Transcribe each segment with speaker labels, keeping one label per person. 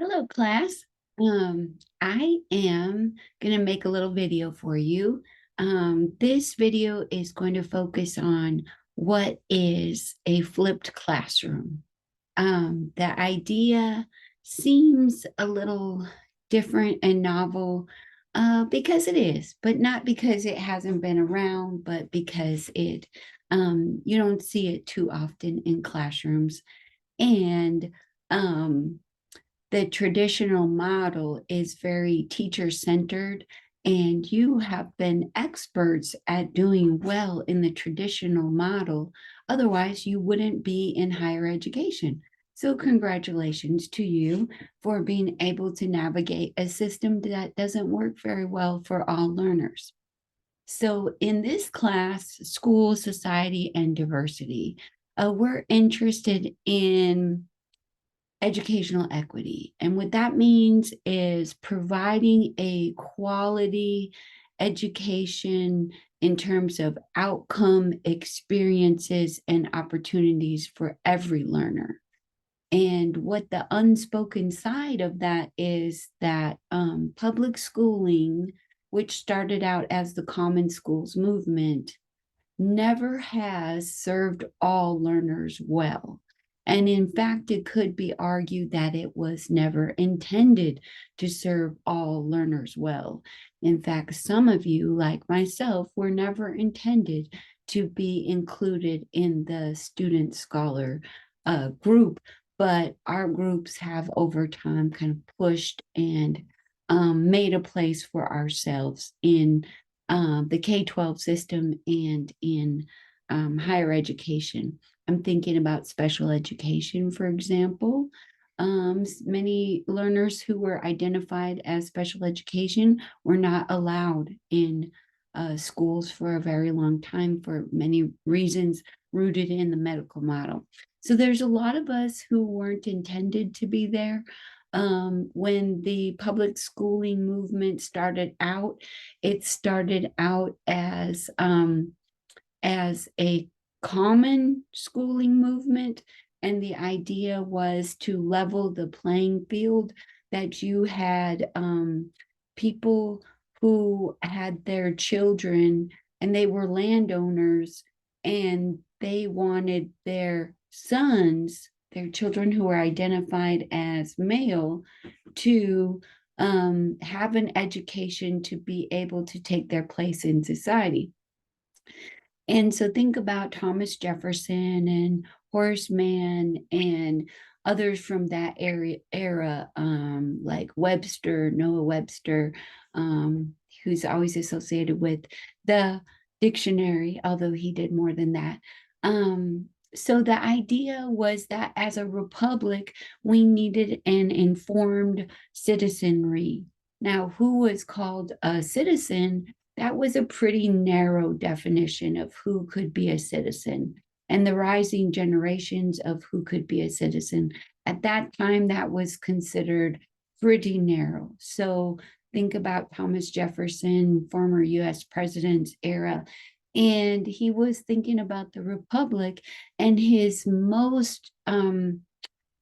Speaker 1: Hello, class. I am going to make a little video for you. This video is going to focus on what is a flipped classroom. The idea seems a little different and novel because it is, but not because it hasn't been around, but because you don't see it too often in classrooms. And um, the traditional model is very teacher centered, and you have been experts at doing well in the traditional model. Otherwise, you wouldn't be in higher education. So, congratulations to you for being able to navigate a system that doesn't work very well for all learners. So, in this class, School, Society, and Diversity, we're interested in educational equity. And what that means is providing a quality education in terms of outcome, experiences, and opportunities for every learner. And what the unspoken side of that is that public schooling, which started out as the Common Schools movement, never has served all learners well. And in fact, it could be argued that it was never intended to serve all learners well. In fact, some of you, like myself, were never intended to be included in the student scholar group, but our groups have over time kind of pushed and made a place for ourselves in the K-12 system and in higher education. I'm thinking about special education, for example. Many learners who were identified as special education were not allowed in schools for a very long time for many reasons rooted in the medical model. So there's a lot of us who weren't intended to be there. When the public schooling movement started out, it started out as a common schooling movement, and the idea was to level the playing field, that you had people who had their children and they were landowners, and they wanted their sons, their children who were identified as male, to have an education to be able to take their place in society. And so think about Thomas Jefferson and Horace Mann and others from that era, like Webster, Noah Webster, who's always associated with the dictionary, although he did more than that. So the idea was that as a republic, we needed an informed citizenry. Now, who was called a citizen? That was a pretty narrow definition of who could be a citizen, and the rising generations of who could be a citizen. At that time, that was considered pretty narrow. So think about Thomas Jefferson, former US president's era, and he was thinking about the republic, and his most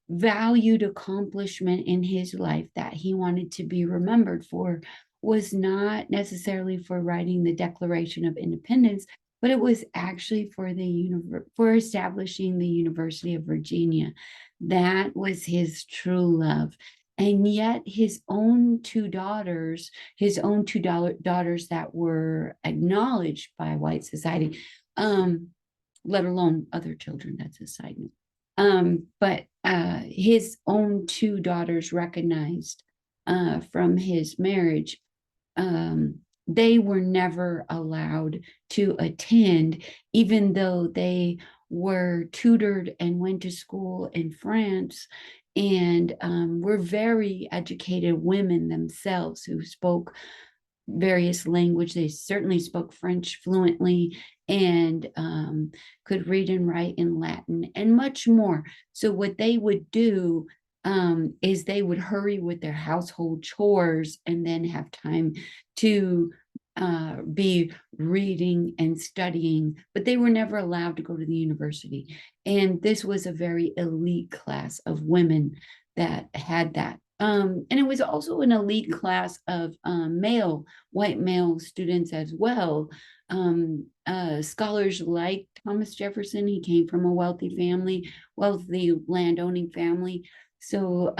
Speaker 1: valued accomplishment in his life that he wanted to be remembered for was not necessarily for writing the Declaration of Independence, but it was actually for establishing the University of Virginia. That was his true love. And yet his own daughters that were acknowledged by white society, let alone other children, that's a side note. But his own two daughters recognized from his marriage, they were never allowed to attend, even though they were tutored and went to school in France and were very educated women themselves who spoke various language. They certainly spoke French fluently and could read and write in Latin and much more. So what they would do is they would hurry with their household chores and then have time to be reading and studying, but they were never allowed to go to the university. And this was a very elite class of women that had that And it was also an elite class of white male students as well. Scholars like Thomas Jefferson, he came from a wealthy family, wealthy landowning family. So,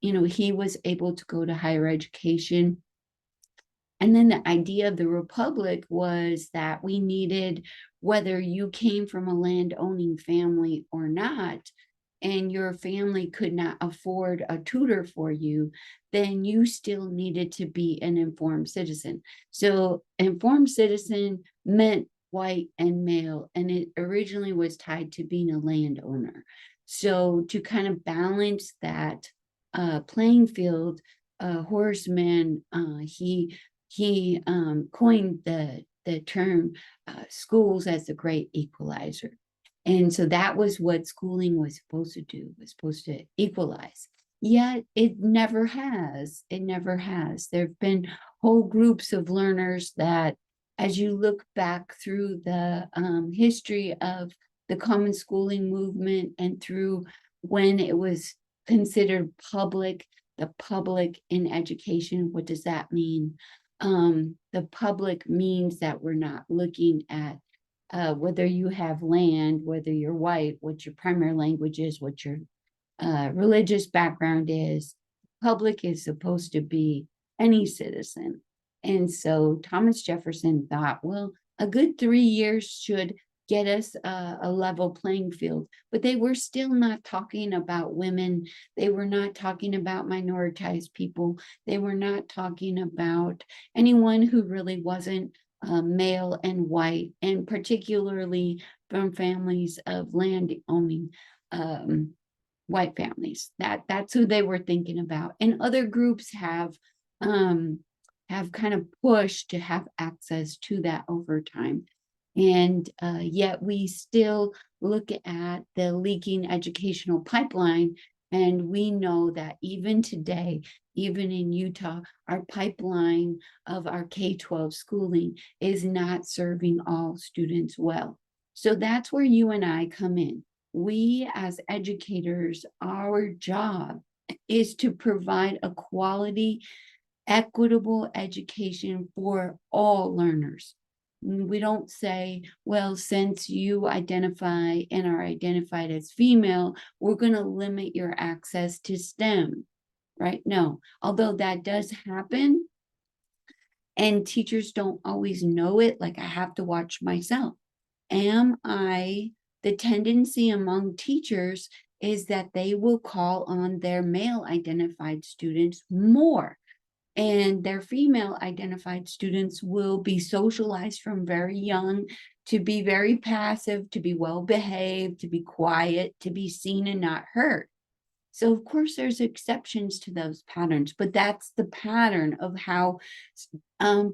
Speaker 1: he was able to go to higher education. And then the idea of the republic was that we needed, whether you came from a land owning family or not, and your family could not afford a tutor for you, then you still needed to be an informed citizen. So, informed citizen meant white and male, and it originally was tied to being a landowner. So, to kind of balance that playing field, Horace Mann, he coined the term schools as the great equalizer. And so that was what schooling was supposed to do, was supposed to equalize. Yet it never has. It never has. There have been whole groups of learners that, as you look back through the history of the common schooling movement and through when it was considered public, the public in education, what does that mean? The public means that we're not looking at whether you have land, whether you're white, what your primary language is, what your religious background is. Public is supposed to be any citizen. And so Thomas Jefferson thought, well, a good 3 years should get us a level playing field. But they were still not talking about women. They were not talking about minoritized people. They were not talking about anyone who really wasn't male and white, and particularly from families of land owning white families. That's who they were thinking about. And other groups have kind of pushed to have access to that over time. And yet we still look at the leaking educational pipeline, and we know that even today, even in Utah, our pipeline of our K-12 schooling is not serving all students well. So that's where you and I come in. We as educators, our job is to provide a quality, equitable education for all learners. We don't say, well, since you identify and are identified as female, we're going to limit your access to STEM, right? No, although that does happen, and teachers don't always know it, like I have to watch myself. The tendency among teachers is that they will call on their male identified students more, and their female identified students will be socialized from very young to be very passive, to be well behaved, to be quiet, to be seen and not heard. So of course there's exceptions to those patterns, but that's the pattern of how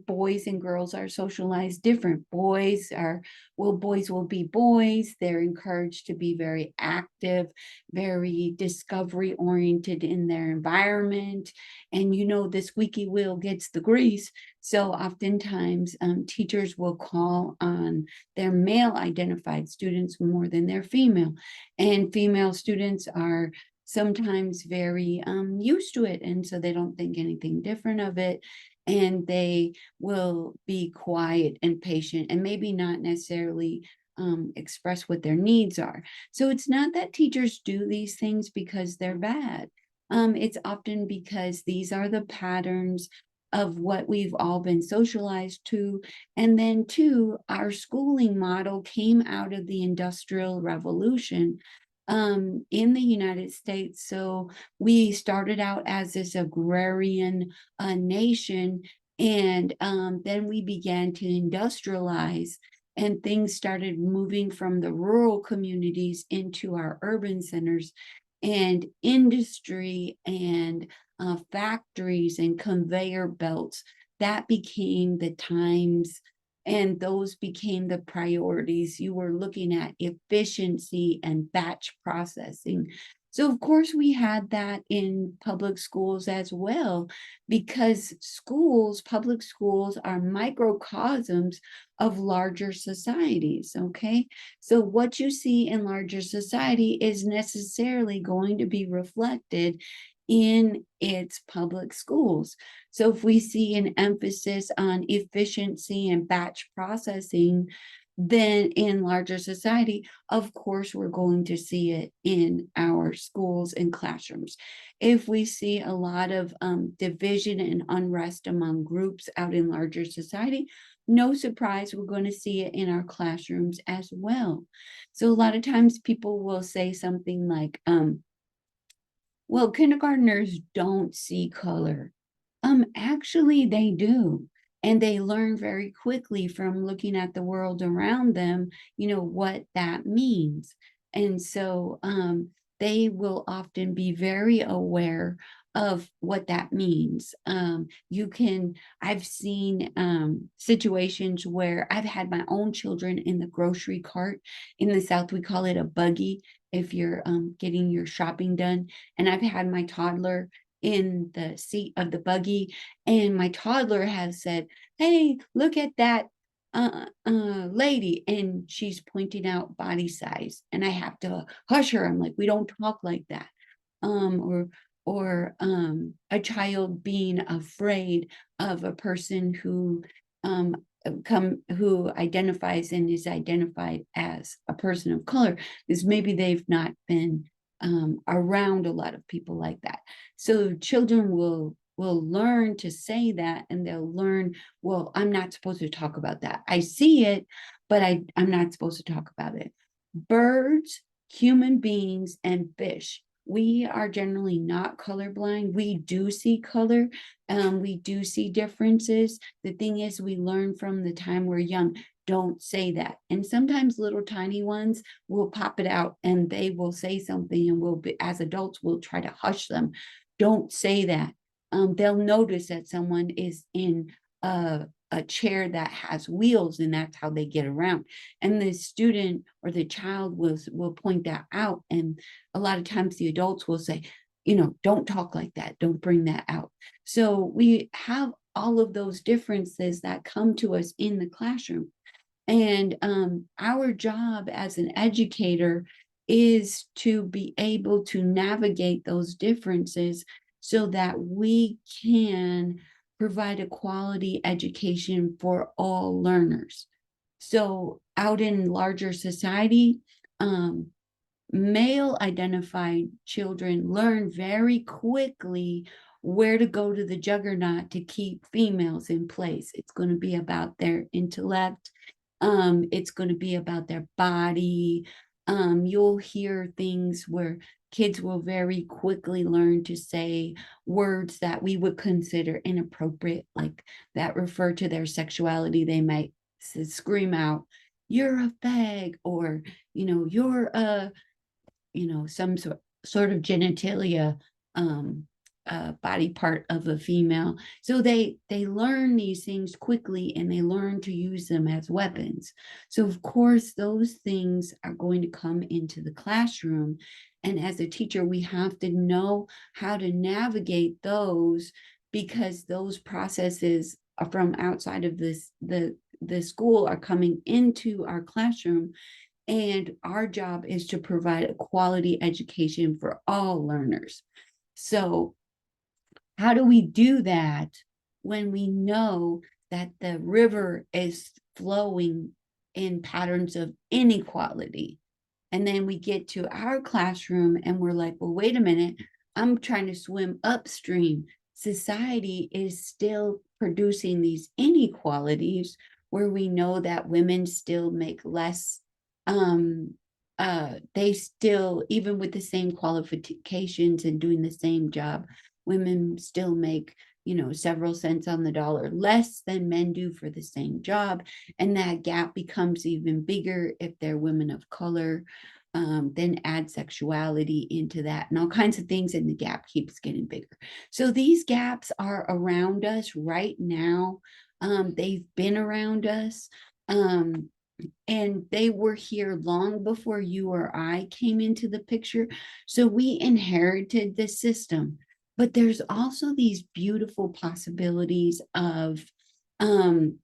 Speaker 1: boys and girls are socialized different. Boys will be boys. They're encouraged to be very active, very discovery oriented in their environment. And the squeaky wheel gets the grease. So oftentimes teachers will call on their male identified students more than their female. And female students are sometimes very used to it, and so they don't think anything different of it, and they will be quiet and patient and maybe not necessarily express what their needs are. So it's not that teachers do these things because they're bad. It's often because these are the patterns of what we've all been socialized to. And then two, our schooling model came out of the Industrial Revolution in the United States. So we started out as this agrarian nation, and then we began to industrialize, and things started moving from the rural communities into our urban centers, and industry and factories and conveyor belts, that became the times, and those became the priorities. You were looking at efficiency and batch processing. So of course we had that in public schools as well, because public schools are microcosms of larger societies, okay? So what you see in larger society is necessarily going to be reflected in its public schools. So if we see an emphasis on efficiency and batch processing, then in larger society, of course, we're going to see it in our schools and classrooms. If we see a lot of division and unrest among groups out in larger society, no surprise, we're going to see it in our classrooms as well. So a lot of times people will say something like, well, kindergartners don't see color. Actually, they do. And they learn very quickly from looking at the world around them, what that means. And so they will often be very aware of what that means. I've seen situations where I've had my own children in the grocery cart. In the South, we call it a buggy if you're getting your shopping done. And I've had my toddler in the seat of the buggy, and my toddler has said, "Hey, look at that lady," and she's pointing out body size, and I have to hush her. I'm like, "We don't talk like that." Or a child being afraid of a person um, who identifies and is identified as a person of color, is maybe they've not been around a lot of people like that. So children will learn to say that, and they'll learn, well, I'm not supposed to talk about that. I see it, but I'm not supposed to talk about it. Birds, human beings, and fish, we are generally not colorblind. We do see color. We do see differences. The thing is, we learn from the time we're young. Don't say that. And sometimes little tiny ones will pop it out and they will say something, and as adults, we'll try to hush them. Don't say that. They'll notice that someone is in a chair that has wheels, and that's how they get around. And the student or the child will point that out. And a lot of times the adults will say, don't talk like that. Don't bring that out. So we have all of those differences that come to us in the classroom. And our job as an educator is to be able to navigate those differences so that we can provide a quality education for all learners. So out in larger society, male identified children learn very quickly where to go to the juggernaut to keep females in place. It's going to be about their intellect. It's going to be about their body. You'll hear things where kids will very quickly learn to say words that we would consider inappropriate, like that refer to their sexuality. They might scream out, "You're a fag," or, "You're a," some sort of genitalia, body part of a female. So they learn these things quickly, and they learn to use them as weapons. So of course those things are going to come into the classroom, and as a teacher we have to know how to navigate those, because those processes are from outside of the school are coming into our classroom. And our job is to provide a quality education for all learners. So how do we do that when we know that the river is flowing in patterns of inequality? And then we get to our classroom and we're like, well, wait a minute, I'm trying to swim upstream. Society is still producing these inequalities where we know that women still make less. They still, even with the same qualifications and doing the same job, women still make, several cents on the dollar less than men do for the same job. And that gap becomes even bigger if they're women of color. Then add sexuality into that and all kinds of things, and the gap keeps getting bigger. So these gaps are around us right now. They've been around us. And they were here long before you or I came into the picture. So we inherited this system. But there's also these beautiful possibilities um,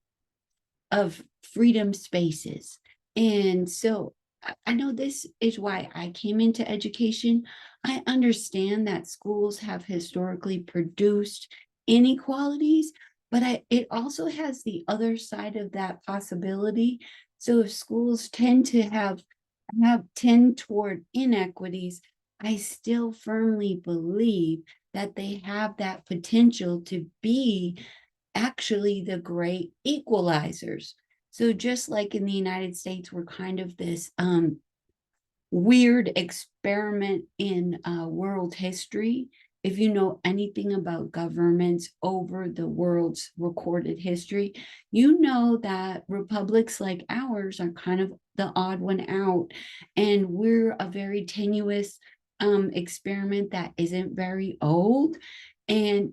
Speaker 1: of freedom spaces. And so I know this is why I came into education. I understand that schools have historically produced inequalities, but it also has the other side of that possibility. So if schools tend to tend toward inequities, I still firmly believe that they have that potential to be actually the great equalizers. So just like in the United States, we're kind of this weird experiment in world history. If you know anything about governments over the world's recorded history, you know that republics like ours are kind of the odd one out, and we're a very tenuous experiment that isn't very old. And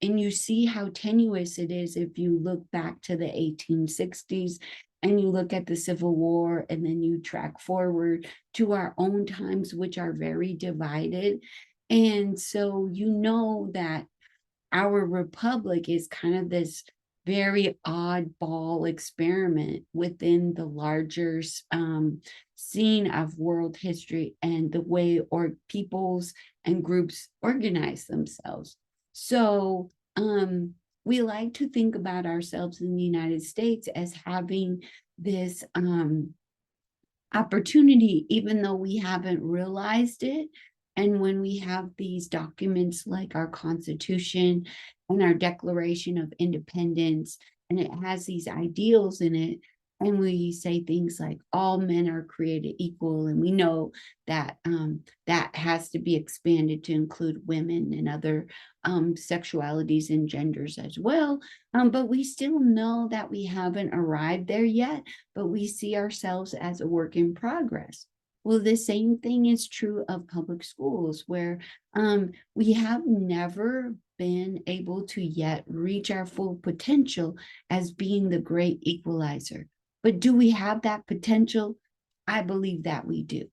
Speaker 1: you see how tenuous it is if you look back to the 1860s and you look at the Civil War, and then you track forward to our own times, which are very divided. And so you know that our republic is kind of this very oddball experiment within the larger scene of world history and the way or peoples and groups organize themselves. So we like to think about ourselves in the United States as having this opportunity, even though we haven't realized it. And when we have these documents like our Constitution and our Declaration of Independence, and it has these ideals in it, and we say things like all men are created equal, and we know that that has to be expanded to include women and other sexualities and genders as well. But we still know that we haven't arrived there yet, but we see ourselves as a work in progress. Well, the same thing is true of public schools, where we have never been able to yet reach our full potential as being the great equalizer. But do we have that potential? I believe that we do.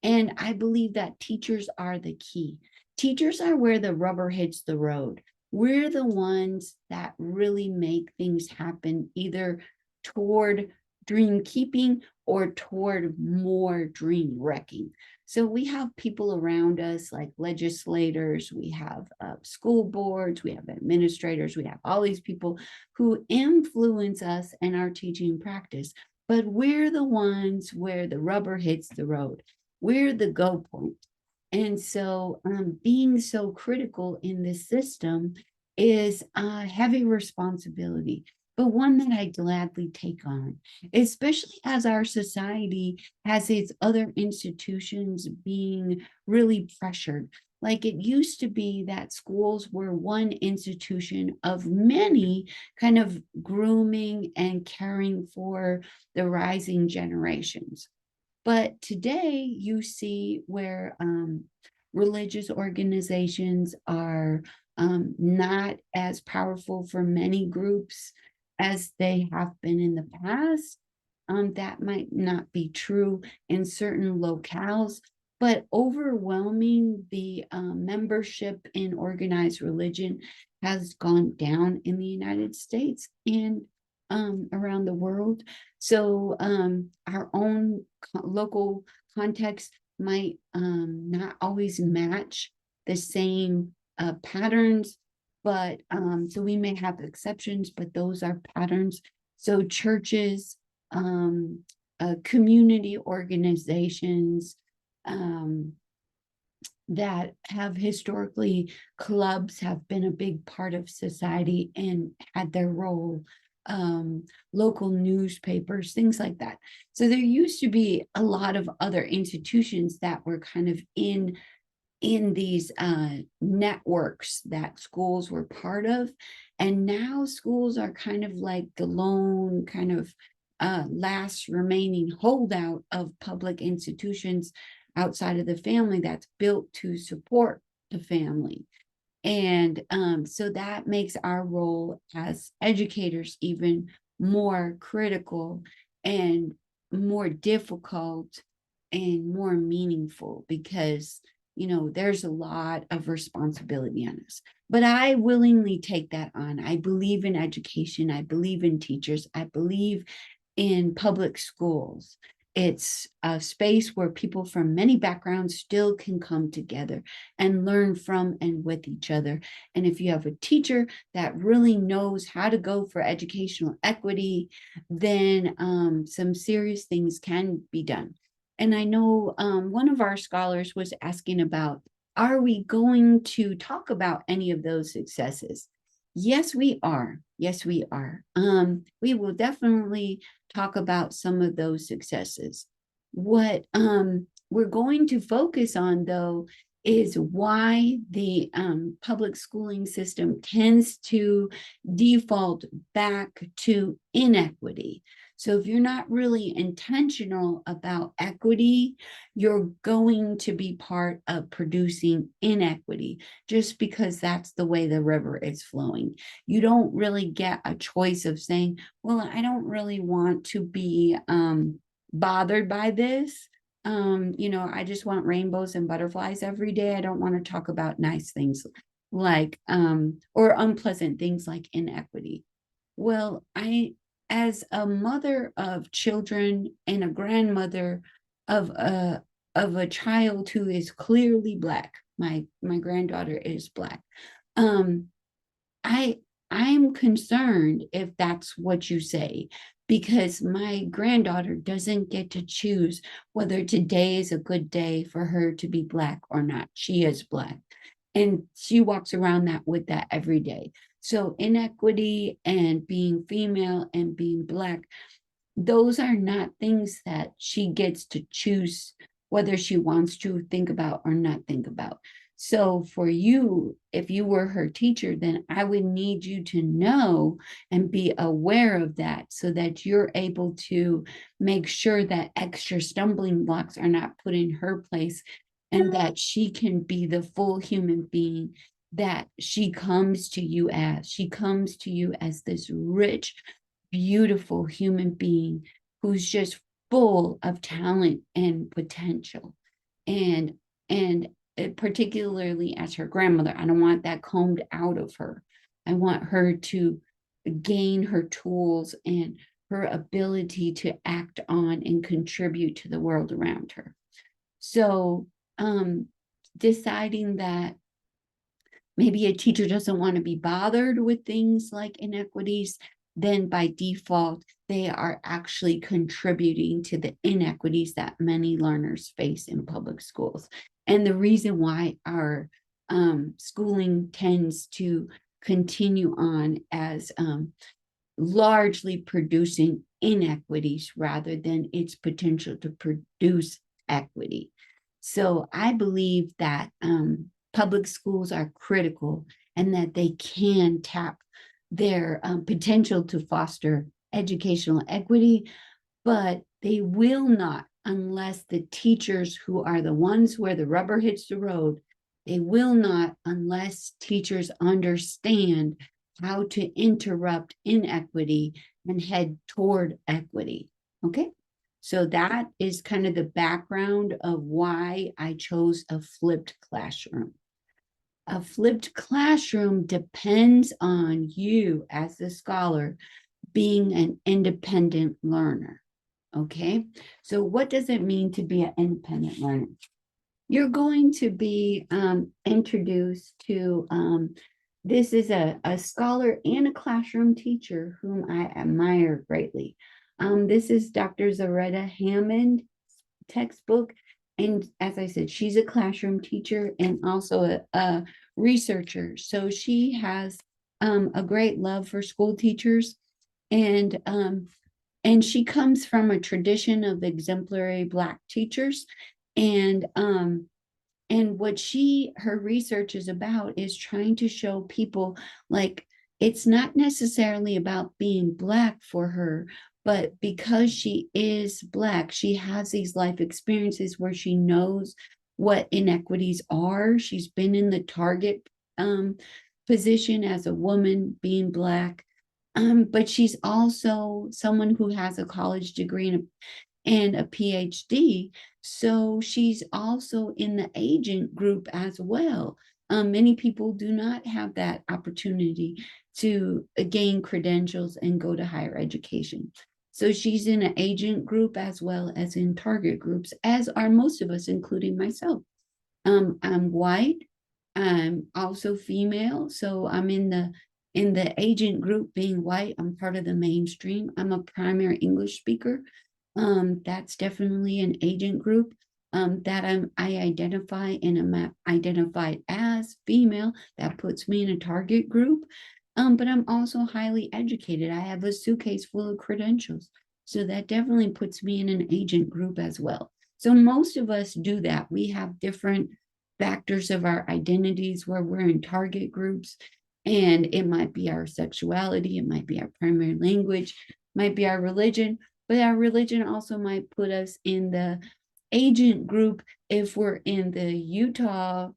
Speaker 1: And I believe that teachers are the key. Teachers are where the rubber hits the road. We're the ones that really make things happen, either toward dream keeping or toward more dream wrecking. So we have people around us like legislators, we have school boards, we have administrators, we have all these people who influence us in our teaching practice. But we're the ones where the rubber hits the road. We're the go point. And so being so critical in this system is a heavy responsibility, but one that I gladly take on, especially as our society has its other institutions being really pressured. Like it used to be that schools were one institution of many, kind of grooming and caring for the rising generations. But today you see where religious organizations are not as powerful for many groups as they have been in the past. That might not be true in certain locales, but overwhelming the membership in organized religion has gone down in the United States and around the world. So our own local context might not always match the same patterns, but so we may have exceptions, but those are patterns. So churches, community organizations, that have historically, clubs have been a big part of society and had their role, local newspapers, things like that. So there used to be a lot of other institutions that were kind of in these networks that schools were part of. And now schools are kind of like the lone kind of last remaining holdout of public institutions outside of the family that's built to support the family. And so that makes our role as educators even more critical and more difficult and more meaningful, because there's a lot of responsibility on us. But I willingly take that on. I believe in education. I believe in teachers. I believe in public schools. It's a space where people from many backgrounds still can come together and learn from and with each other. And if you have a teacher that really knows how to go for educational equity, then some serious things can be done. And I know one of our scholars was asking about, are we going to talk about any of those successes? Yes, we are. Yes, we are. We will definitely talk about some of those successes. What we're going to focus on, though, is why the public schooling system tends to default back to inequity. So if you're not really intentional about equity, you're going to be part of producing inequity just because that's the way the river is flowing. You don't really get a choice of saying, well, I don't really want to be bothered by this. I just want rainbows and butterflies every day. I don't want to talk about nice things like or unpleasant things like inequity. Well, as a mother of children and a grandmother of a child who is clearly Black, my granddaughter is Black. Um, I I'm concerned if that's what you say, because my granddaughter doesn't get to choose whether today is a good day for her to be Black or not. She is Black. And she walks around that with that every day. So inequity and being female and being Black, those are not things that she gets to choose whether she wants to think about or not think about. So for you, if you were her teacher, then I would need you to know and be aware of that so that you're able to make sure that extra stumbling blocks are not put in her place and that she can be the full human being that she comes to you as. She comes to you as this rich, beautiful human being who's just full of talent and potential. And and particularly as her grandmother, I don't want that combed out of her. I want her to gain her tools and her ability to act on and contribute to the world around her. So deciding that maybe a teacher doesn't want to be bothered with things like inequities, then by default, they are actually contributing to the inequities that many learners face in public schools. And the reason why our schooling tends to continue on as largely producing inequities rather than its potential to produce equity. So I believe that public schools are critical and that they can tap their potential to foster educational equity, but they will not unless the teachers who are the ones where the rubber hits the road, they will not unless teachers understand how to interrupt inequity and head toward equity. Okay. So that is kind of the background of why I chose a flipped classroom. A flipped classroom depends on you as the scholar being an independent learner. Okay. So what does it mean to be an independent learner? You're going to be introduced to this is a scholar and a classroom teacher whom I admire greatly. This is Dr. Zaretta Hammond textbook. And as I said, she's a classroom teacher and also a researcher. So she has a great love for school teachers. And she comes from a tradition of exemplary Black teachers. And what her research is about is trying to show people like it's not necessarily about being Black for her, but because she is Black, she has these life experiences where she knows what inequities are. She's been in the target position as a woman being Black. But she's also someone who has a college degree and a PhD. So she's also in the agent group as well. Many people do not have that opportunity to gain credentials and go to higher education. So she's in an agent group as well as in target groups, as are most of us, including myself. I'm white. I'm also female, so I'm in the agent group. Being white, I'm part of the mainstream. I'm a primary English speaker. That's definitely an agent group. That I identify and am identified as female. That puts me in a target group. But I'm also highly educated. I have a suitcase full of credentials. So that definitely puts me in an agent group as well. So most of us do that. We have different factors of our identities where we're in target groups. And it might be our sexuality, it might be our primary language, might be our religion, but our religion also might put us in the agent group if we're in the Utah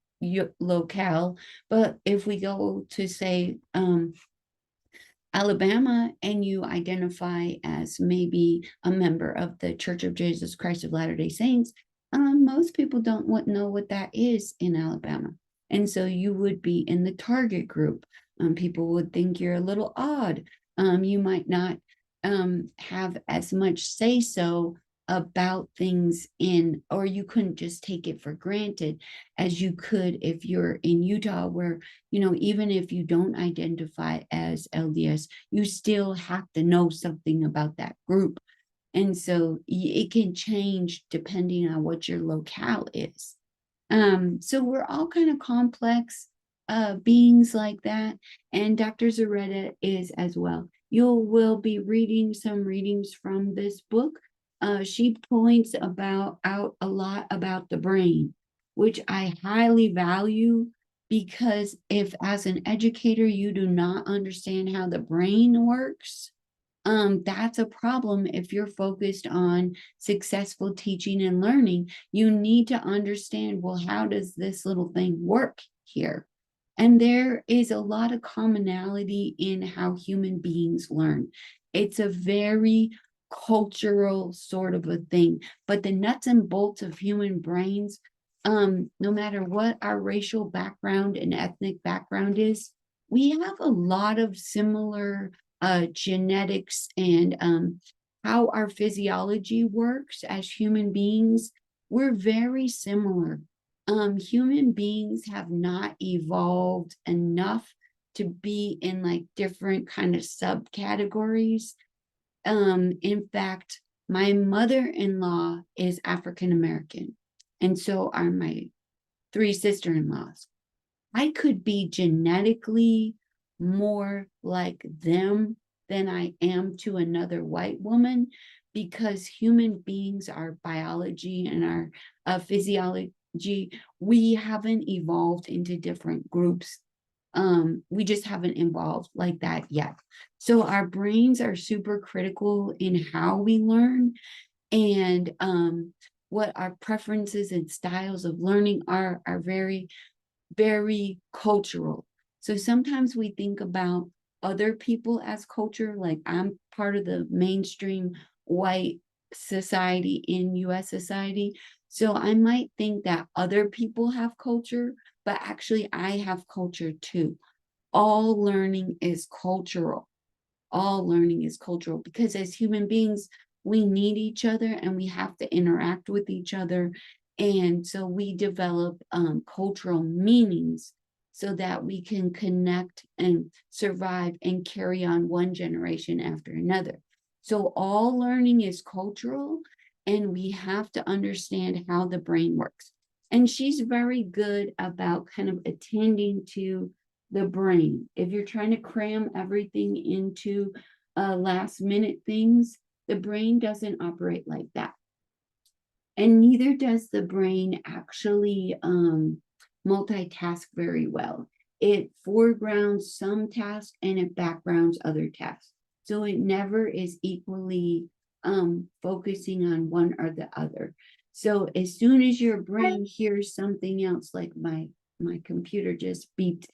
Speaker 1: locale. But if we go to, say, Alabama and you identify as maybe a member of the Church of Jesus Christ of Latter-day Saints, most people don't know what that is in Alabama. And so you would be in the target group. People would think you're a little odd. You might not have as much say so about things in, or you couldn't just take it for granted as you could if you're in Utah, where, even if you don't identify as LDS, you still have to know something about that group. And so it can change depending on what your locale is. So we're all kind of complex beings like that. And Dr. Zaretta is as well. You will be reading some readings from this book. She points out a lot about the brain, which I highly value, because if as an educator you do not understand how the brain works, that's a problem. If you're focused on successful teaching and learning, you need to understand, well, how does this little thing work here? And there is a lot of commonality in how human beings learn. It's a very cultural sort of a thing, but the nuts and bolts of human brains, no matter what our racial background and ethnic background is, we have a lot of similar genetics and how our physiology works as human beings. We're very similar. Human beings have not evolved enough to be in like different kind of subcategories. In fact, my mother-in-law is African American, and so are my three sister-in-laws. I could be genetically more like them than I am to another white woman, because human beings, our biology and our physiology, we haven't evolved into different groups. We just haven't evolved like that yet. So our brains are super critical in how we learn, and what our preferences and styles of learning are very, very cultural. So sometimes we think about other people as culture, like I'm part of the mainstream white society in US society. So I might think that other people have culture, but actually I have culture too. All learning is cultural. All learning is cultural, because as human beings, we need each other and we have to interact with each other. And so we develop cultural meanings so that we can connect and survive and carry on one generation after another. So all learning is cultural, and we have to understand how the brain works. And she's very good about kind of attending to the brain. If you're trying to cram everything into last minute things, the brain doesn't operate like that. And neither does the brain actually multitask very well. It foregrounds some tasks and it backgrounds other tasks. So it never is equally focusing on one or the other. So as soon as your brain hears something else, like my computer just beeped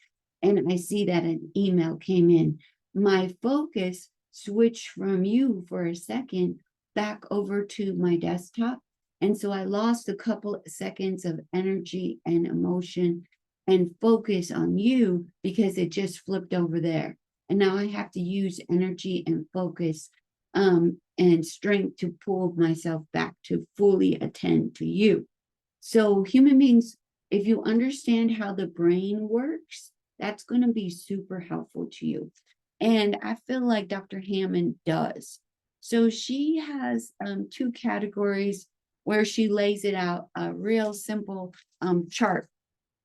Speaker 1: and I see that an email came in, my focus switched from you for a second back over to my desktop. And so I lost a couple of seconds of energy and emotion and focus on you, because it just flipped over there. And now I have to use energy and focus and strength to pull myself back to fully attend to you. So human beings, if you understand how the brain works, that's going to be super helpful to you. And I feel like Dr. Hammond does. So she has two categories where she lays it out, a real simple chart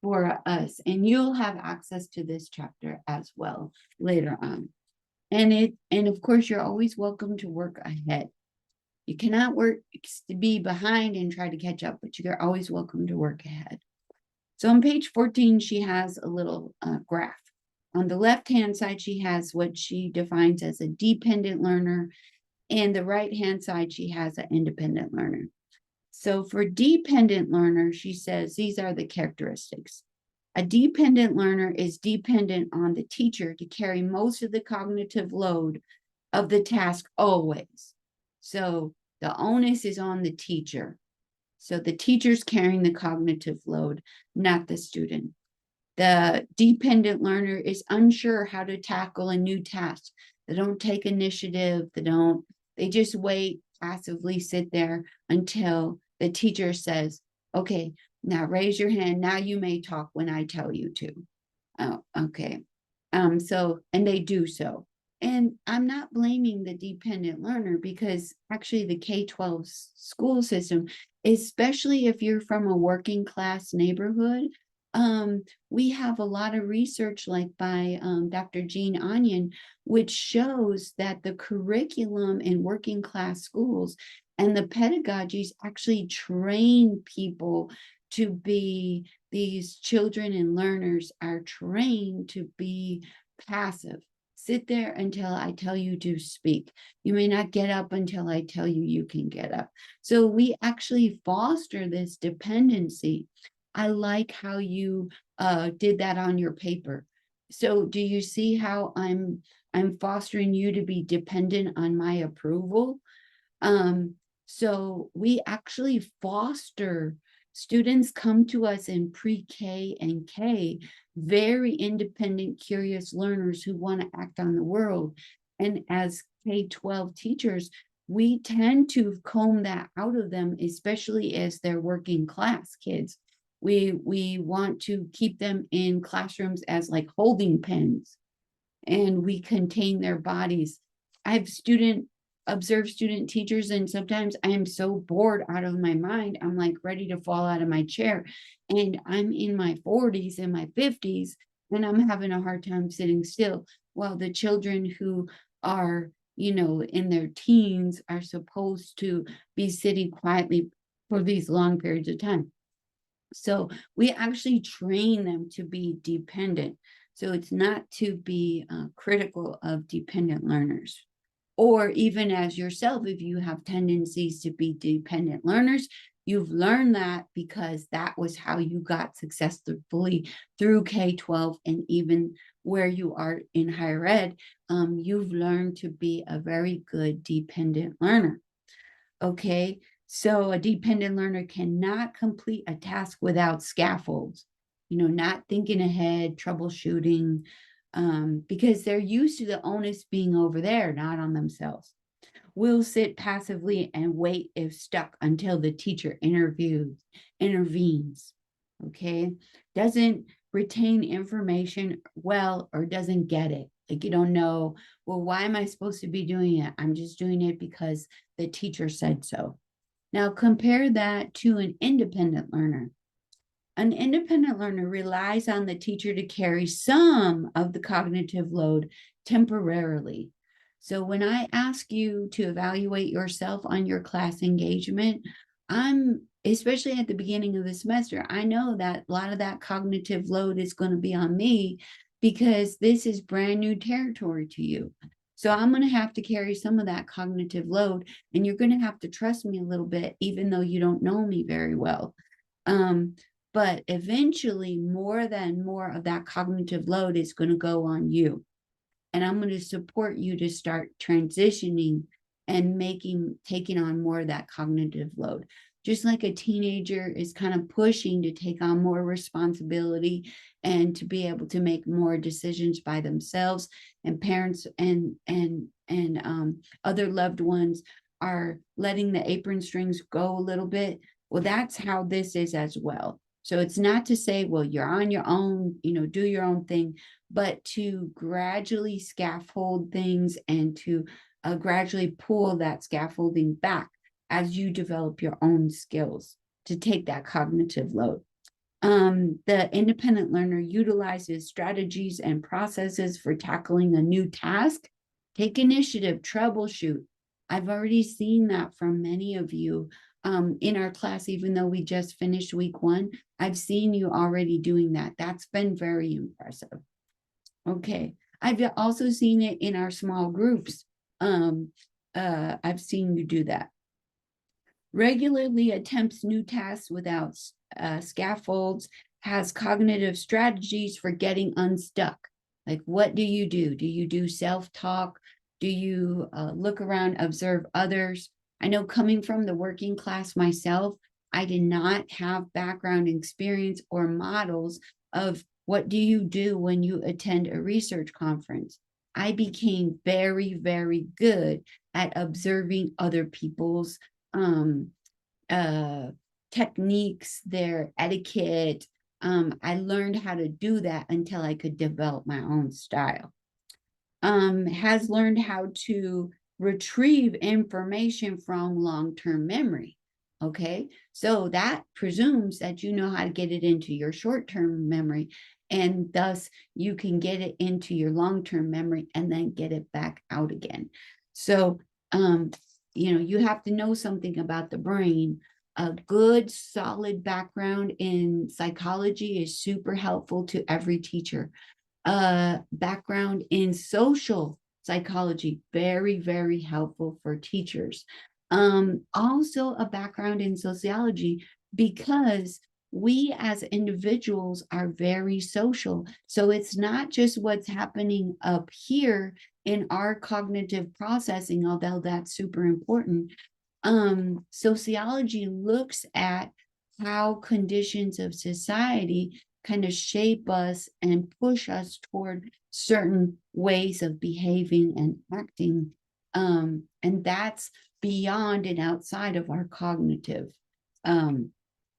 Speaker 1: for us. And you'll have access to this chapter as well later on. And of course, you're always welcome to work ahead. You cannot work to be behind and try to catch up, but you're always welcome to work ahead. So on page 14, she has a little graph. On the left-hand side, she has what she defines as a dependent learner. And the right-hand side, she has an independent learner. So for dependent learner, she says these are the characteristics. A dependent learner is dependent on the teacher to carry most of the cognitive load of the task always. So the onus is on the teacher. So the teacher's carrying the cognitive load, not the student. The dependent learner is unsure how to tackle a new task. They don't take initiative. They just wait, passively sit there until the teacher says, okay, now raise your hand. Now you may talk when I tell you to. Oh, okay. And they do so. And I'm not blaming the dependent learner, because actually the K-12 school system, especially if you're from a working class neighborhood, we have a lot of research like by Dr. Jean Onion, which shows that the curriculum in working class schools and the pedagogies actually train people to be, these children and learners are trained to be passive. Sit there until I tell you to speak. You may not get up until I tell you you can get up. So we actually foster this dependency. I like how you did that on your paper. So do you see how I'm fostering you to be dependent on my approval? So we actually foster, students come to us in pre-K and K, very independent, curious learners who want to act on the world. And as K-12 teachers, we tend to comb that out of them, especially as they're working class kids. We want to keep them in classrooms as like holding pens, and we contain their bodies. I've observed student teachers, and sometimes I am so bored out of my mind, I'm like ready to fall out of my chair. And I'm in my 40s and my 50s, and I'm having a hard time sitting still, while the children who are, in their teens are supposed to be sitting quietly for these long periods of time. So we actually train them to be dependent. So it's not to be critical of dependent learners. Or even as yourself, if you have tendencies to be dependent learners, you've learned that because that was how you got successfully through K-12, and even where you are in higher ed, you've learned to be a very good dependent learner. Okay, so a dependent learner cannot complete a task without scaffolds, not thinking ahead, troubleshooting, because they're used to the onus being over there, not on themselves. Will sit passively and wait if stuck until the teacher intervenes. Okay, doesn't retain information well, or doesn't get it. Like, you don't know, well, why am I supposed to be doing it? I'm just doing it because the teacher said so. Now compare that to an independent learner. An independent learner relies on the teacher to carry some of the cognitive load temporarily. So when I ask you to evaluate yourself on your class engagement, especially at the beginning of the semester, I know that a lot of that cognitive load is going to be on me, because this is brand new territory to you. So I'm going to have to carry some of that cognitive load, and you're going to have to trust me a little bit, even though you don't know me very well. But eventually more of that cognitive load is going to go on you. And I'm going to support you to start transitioning and taking on more of that cognitive load. just like a teenager is kind of pushing to take on more responsibility and to be able to make more decisions by themselves, and parents and other loved ones are letting the apron strings go a little bit. Well, that's how this is as well. So it's not to say, well, you're on your own, do your own thing, but to gradually scaffold things and to gradually pull that scaffolding back as you develop your own skills to take that cognitive load. The independent learner utilizes strategies and processes for tackling a new task. Take initiative, troubleshoot. I've already seen that from many of you in our class, even though we just finished week 1. I've seen you already doing that. That's been very impressive. Okay. I've also seen it in our small groups. I've seen you do that. Regularly attempts new tasks without scaffolds, has cognitive strategies for getting unstuck. Like, what do you do? Do you do self-talk? Do you look around, observe others? I know, coming from the working class myself, I did not have background experience or models of what do you do when you attend a research conference. I became very, very good at observing other people's techniques, their etiquette. I learned how to do that until I could develop my own style. Has learned how to retrieve information from long-term memory. Okay, so that presumes that you know how to get it into your short-term memory, and thus you can get it into your long-term memory and then get it back out again. So, you have to know something about the brain. A good, solid background in psychology is super helpful to every teacher. Background in social psychology, very, very helpful for teachers. Also a background in sociology, because we as individuals are very social. So it's not just what's happening up here in our cognitive processing, although that's super important. Sociology looks at how conditions of society kind of shape us and push us toward certain ways of behaving and acting. And that's beyond and outside of our cognitive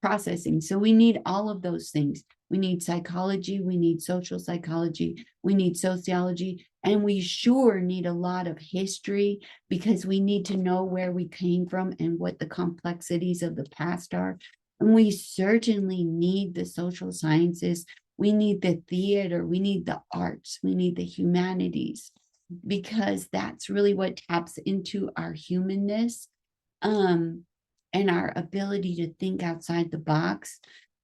Speaker 1: processing. So we need all of those things. We need psychology, we need social psychology, we need sociology, and we sure need a lot of history, because we need to know where we came from and what the complexities of the past are. And we certainly need the social sciences. We need the theater, we need the arts, we need the humanities, because that's really what taps into our humanness, and our ability to think outside the box.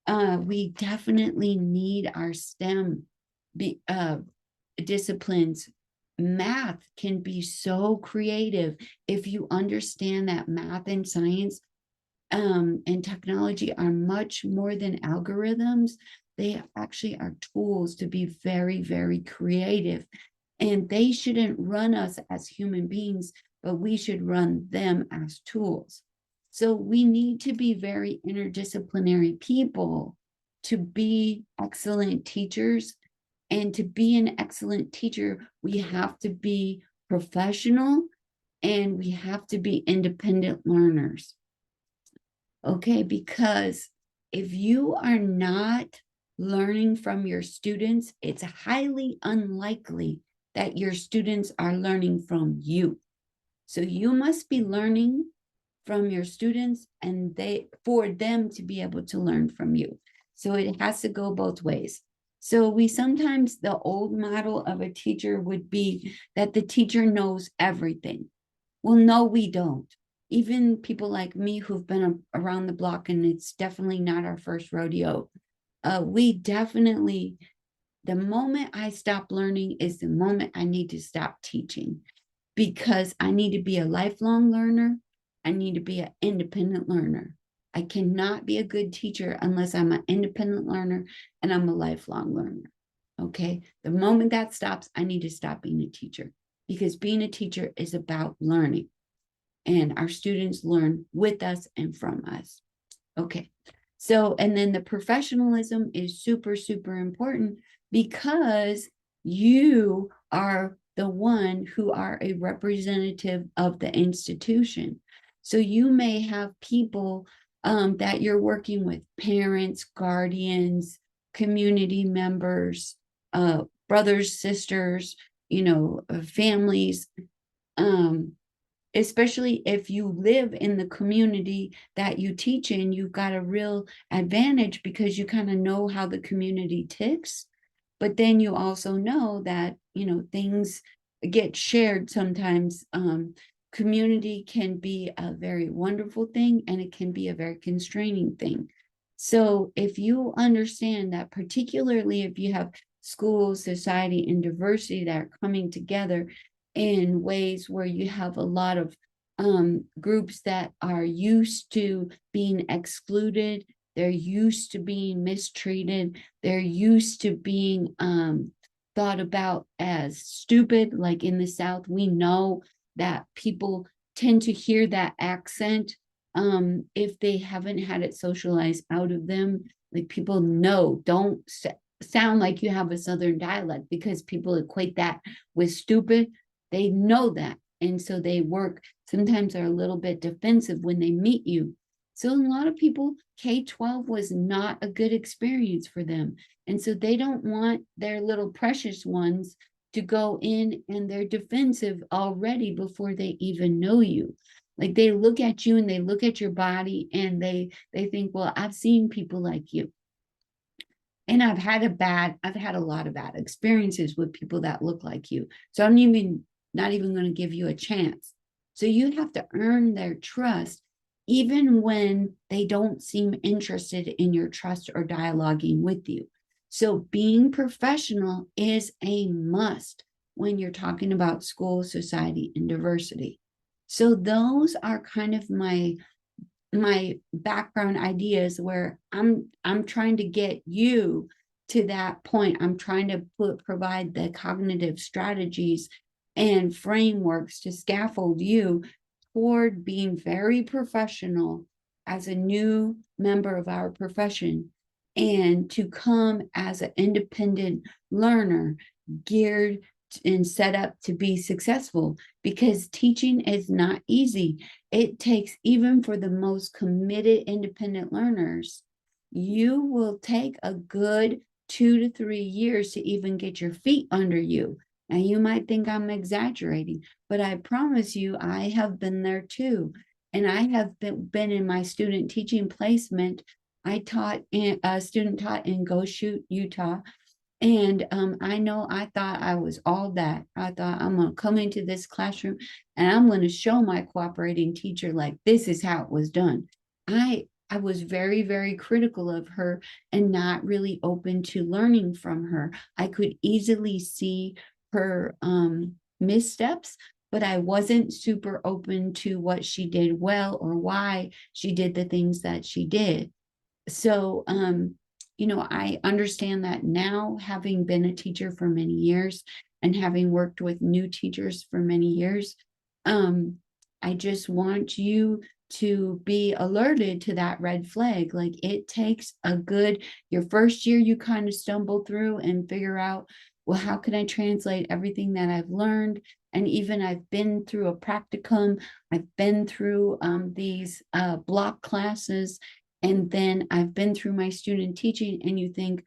Speaker 1: We definitely need our STEM disciplines. Math can be so creative if you understand that math and science and technology are much more than algorithms. They actually are tools to be very, very creative. And they shouldn't run us as human beings, but we should run them as tools. So we need to be very interdisciplinary people to be excellent teachers. And to be an excellent teacher, we have to be professional and we have to be independent learners. Okay, because if you are not learning from your students, it's highly unlikely that your students are learning from you. So you must be learning from your students, and for them to be able to learn from you. So it has to go both ways. So the old model of a teacher would be that the teacher knows everything. Well, no, we don't. Even people like me who've been around the block, and it's definitely not our first rodeo. The moment I stop learning is the moment I need to stop teaching, because I need to be a lifelong learner. I need to be an independent learner. I cannot be a good teacher unless I'm an independent learner and I'm a lifelong learner. Okay. The moment that stops, I need to stop being a teacher, because being a teacher is about learning, and our students learn with us and from us. Okay. So, and then the professionalism is super, super important because you are the one who are a representative of the institution. So you may have people that you're working with, parents, guardians, community members, brothers, sisters, families. Um, Especially if you live in the community that you teach in, you've got a real advantage because you kind of know how the community ticks. But then you also know that, things get shared sometimes. Community can be a very wonderful thing and it can be a very constraining thing. So if you understand that, particularly if you have school, society, and diversity that are coming together in ways where you have a lot of groups that are used to being excluded, they're used to being mistreated, they're used to being thought about as stupid. Like in the South, we know that people tend to hear that accent if they haven't had it socialized out of them. Like people know, don't sound like you have a Southern dialect because people equate that with stupid. They know that. And so they work, sometimes are a little bit defensive when they meet you. So a lot of people, K-12 was not a good experience for them. And so they don't want their little precious ones to go in and they're defensive already before they even know you. Like they look at you and they look at your body and they think, well, I've seen people like you. And I've had a lot of bad experiences with people that look like you. So I'm not even going to give you a chance. So you have to earn their trust, even when they don't seem interested in your trust or dialoguing with you. So being professional is a must when you're talking about school, society, and diversity. So those are kind of my background ideas where I'm trying to get you to that point. I'm trying to provide the cognitive strategies and frameworks to scaffold you toward being very professional as a new member of our profession and to come as an independent learner geared and set up to be successful, because teaching is not easy. It takes, even for the most committed independent learners, you will take a good 2 to 3 years to even get your feet under you. And you might think I'm exaggerating, but I promise you, I have been there too. And I have been in my student teaching placement. I taught in a student taught in Goshen, Utah. And I know I thought I was all that. I thought I'm going to come into this classroom and I'm going to show my cooperating teacher, like, this is how it was done. I was very, very critical of her and not really open to learning from her. I could easily see her missteps, but I wasn't super open to what she did well or why she did the things that she did. So, I understand that now, having been a teacher for many years and having worked with new teachers for many years, um, I just want you to be alerted to that red flag. Like it takes your first year, you kind of stumble through and figure out, well, how can I translate everything that I've learned? And even I've been through a practicum, I've been through these block classes, and then I've been through my student teaching, and you think,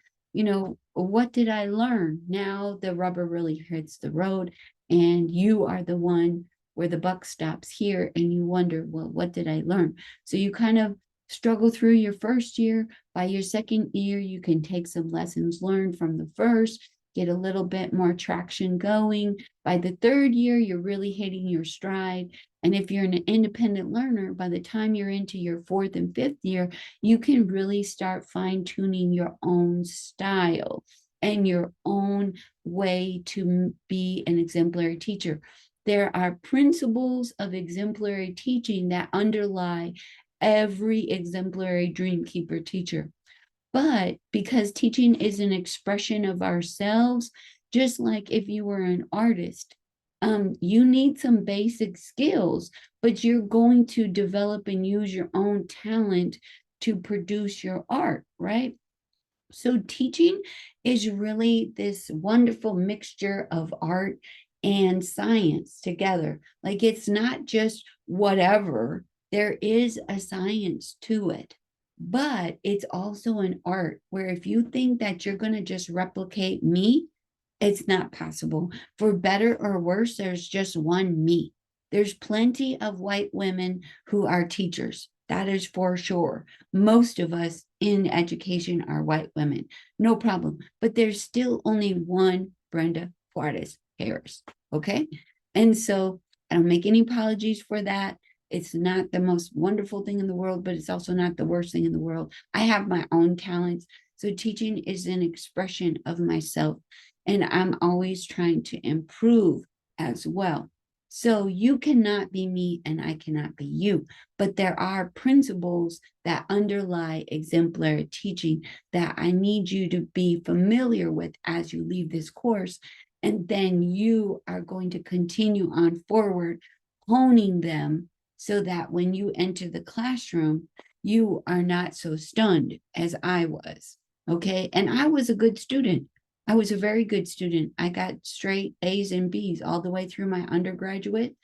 Speaker 1: what did I learn? Now the rubber really hits the road, and you are the one where the buck stops here, and you wonder, well, what did I learn? So you kind of struggle through your first year. By your second year, you can take some lessons learned from the first, get a little bit more traction going. By the third year, you're really hitting your stride. And if you're an independent learner, by the time you're into your fourth and fifth year, you can really start fine tuning your own style and your own way to be an exemplary teacher. There are principles of exemplary teaching that underlie every exemplary dreamkeeper teacher. But because teaching is an expression of ourselves, just like if you were an artist, you need some basic skills, but you're going to develop and use your own talent to produce your art, right? So teaching is really this wonderful mixture of art and science together. Like it's not just whatever, there is a science to it, but it's also an art where if you think that you're going to just replicate me, it's not possible. For better or worse, there's just one me. There's plenty of white women who are teachers. That is for sure. Most of us in education are white women. No problem. But there's still only one Brenda Juarez Harris. Okay. And so I don't make any apologies for that. It's not the most wonderful thing in the world, but it's also not the worst thing in the world. I have my own talents. So teaching is an expression of myself. And I'm always trying to improve as well. So you cannot be me and I cannot be you. But there are principles that underlie exemplary teaching that I need you to be familiar with as you leave this course. And then you are going to continue on forward, honing them so that when you enter the classroom, you are not so stunned as I was. Okay. And I was a good student. I was a very good student. I got straight A's and B's all the way through my undergraduate.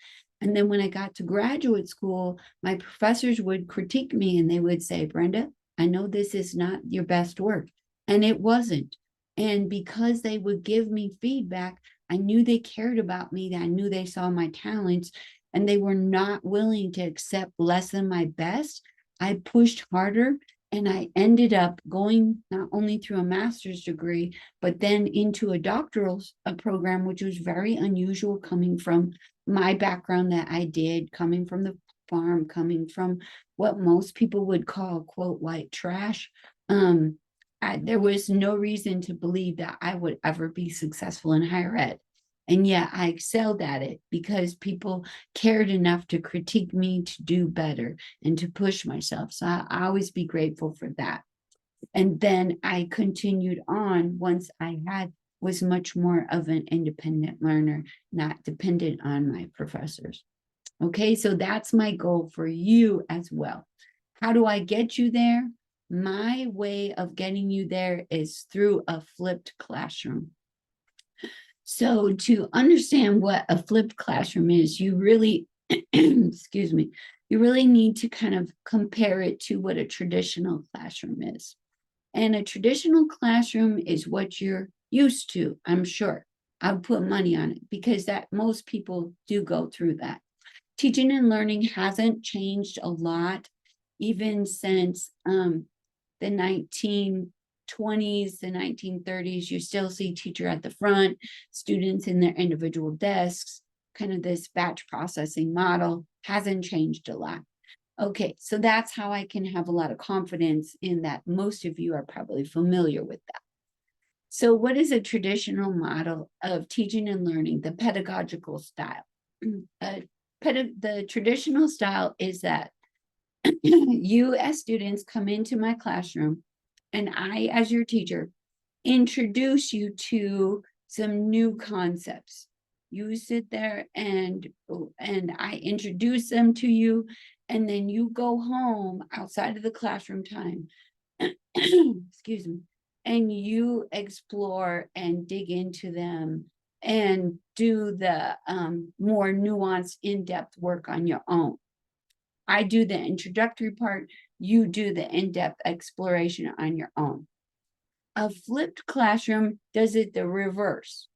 Speaker 1: And then when I got to graduate school, my professors would critique me and they would say, Brenda, I know this is not your best work. And it wasn't. And because they would give me feedback, I knew they cared about me. I knew they saw my talents and they were not willing to accept less than my best. I pushed harder and I ended up going not only through a master's degree, but then into a doctoral program, which was very unusual coming from my background that I did, coming from the farm, coming from what most people would call, quote, white trash. There was no reason to believe that I would ever be successful in higher ed. And yet I excelled at it because people cared enough to critique me to do better and to push myself. So I always be grateful for that. And then I continued on once I was much more of an independent learner, not dependent on my professors. Okay, so that's my goal for you as well. How do I get you there? My way of getting you there is through a flipped classroom. So to understand what a flipped classroom is, you really, excuse me, you really need to kind of compare it to what a traditional classroom is. And a traditional classroom is what you're used to, I'm sure. I'll put money on it because that most people do go through that. Teaching and learning hasn't changed a lot, even since the 1920s, the 1930s. You still see teacher at the front, students in their individual desks, kind of this batch processing model hasn't changed a lot. Okay, so that's how I can have a lot of confidence in that. Most of you are probably familiar with that. So what is a traditional model of teaching and learning, the pedagogical style? The traditional style is that you as students come into my classroom and I, as your teacher, introduce you to some new concepts. You sit there and I introduce them to you, and then you go home outside of the classroom time, excuse me, and you explore and dig into them and do the more nuanced, in-depth work on your own. I do the introductory part, you do the in-depth exploration on your own. A flipped classroom does it the reverse.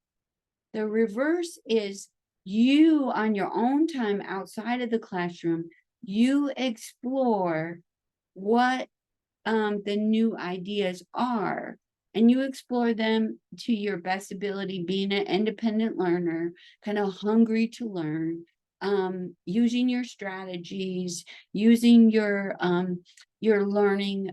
Speaker 1: The reverse is you on your own time outside of the classroom, you explore what the new ideas are, and you explore them to your best ability, being an independent learner, kind of hungry to learn, using your strategies, using your learning